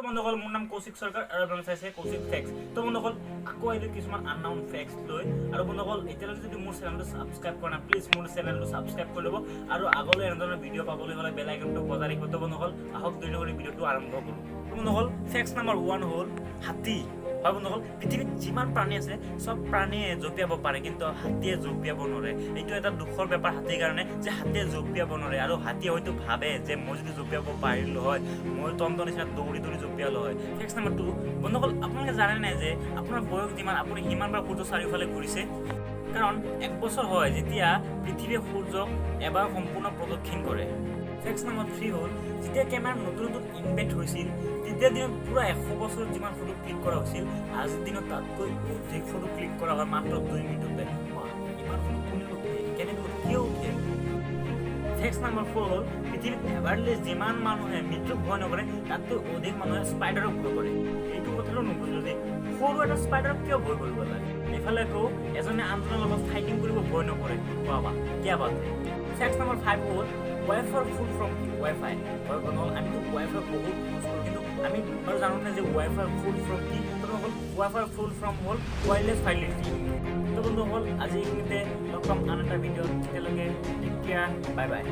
বন্ধুসকল মোৰ নাম কৌশিক সৰকাৰ আৰু আপোনালোকে চাইছে কৌশিক ফেক্স। তো বন্ধুসকল আকৌ আহিলোঁ কিছুমান আননাউন ফেক্স লৈ। আৰু বন্ধুসকল এতিয়ালৈকে যদি মোৰ চেনেলটো ছাবস্ক্ৰাইব কৰা নাই প্লিজ মোৰ চেনেলটো ছাবস্ক্ৰাইব কৰি ল'ব আৰু আগলৈ এনেধৰণৰ ভিডিঅ' পাবলৈ হ'লে বেল আইকনটো বজাই ৰাখিব। তো বন্ধুসকল আহক দেৰি নকৰি ভিডিঅ'টো আৰম্ভ কৰোঁ। তো বন্ধুসকল ফেক্স নাম্বাৰ 1 হ'ল হাতী। হয় বন্ধুসকল পৃথিৱীত যিমান প্ৰাণী আছে চব প্ৰাণীয়ে জঁপিয়াব পাৰে কিন্তু হাতীয়ে জঁপিয়াব নোৱাৰে। এইটো এটা দুখৰ বেপাৰ হাতীৰ কাৰণে যে হাতীয়ে জঁপিয়াব নোৱাৰে আৰু হাতীয়ে হয়তো ভাবে যে মই যদি জঁপিয়াব পাৰিলোঁ হয় মই তন্তৰ নিচিনা দৌৰি দৌৰি জঁপিয়ালোঁ হয়। ফেক্স নাম্বাৰ 2 বন্ধুসকল আপোনালোকে জানে নাই যে আপোনাৰ বয়স যিমান আপুনি সিমানবাৰ সূৰ্য চাৰিওফালে ঘূৰিছে? কাৰণ 1 বছৰ হয় যেতিয়া পৃথিৱীয়ে সূৰ্যক এবাৰ সম্পূৰ্ণ প্ৰদক্ষিণ কৰে। ফেক্স নাম্বাৰ 3 হ'ল যেতিয়া কেমেৰাৰ নতুন নতুন ইনভেণ্ট হৈছিল তেতিয়া দিনত পুৰা 100 বছৰত যিমান ফটো ক্লিক কৰা হৈছিল আজিৰ দিনত তাতকৈ অধিক ফটো ক্লিক কৰা হয় মাত্ৰ 2 মিনিটতে। ইমান ফটো কোনে উঠে কেনেকৈ কিয় উঠে? ফেক্স নাম্বাৰ 4 হ'ল পৃথিৱীত এভাৰলি যিমান মানুহে মৃত্যুক ভয় নকৰে তাতকৈ অধিক মানুহে স্পাইডাৰক ভয় কৰে। এইটো কথাটো নুবুজো যে সৰু এটা স্পাইডাৰক কিয় ভয় কৰিব লাগে? এইফালে আকৌ এজনে আনজনৰ লগত ফাইটিং কৰিব ভয় নকৰে। বাবা কিয় বাত? ফেক্স নাম্বাৰ 5 হ'ল ৱাইফাই ফুল ফ্ৰম ৱাইফাই। হয় বন্ধুসকল আমিতো ৱাইফাই বহুত ইউজ কৰোঁ কিন্তু আমি বাৰু জানো নে যে ৱাইফাই ফুল ফ্ৰম কি? তো বন্ধুসকল ৱাইফাই ফুল ফ্ৰম হ'ল ৱাইৰলেছ ফাইলিটি। তো বন্ধুসকল আজি এইখিনিতে লগ পাম আন এটা ভিডিঅ'ত। তেতিয়ালৈকে টেক কেয়াৰ, বাই বাই।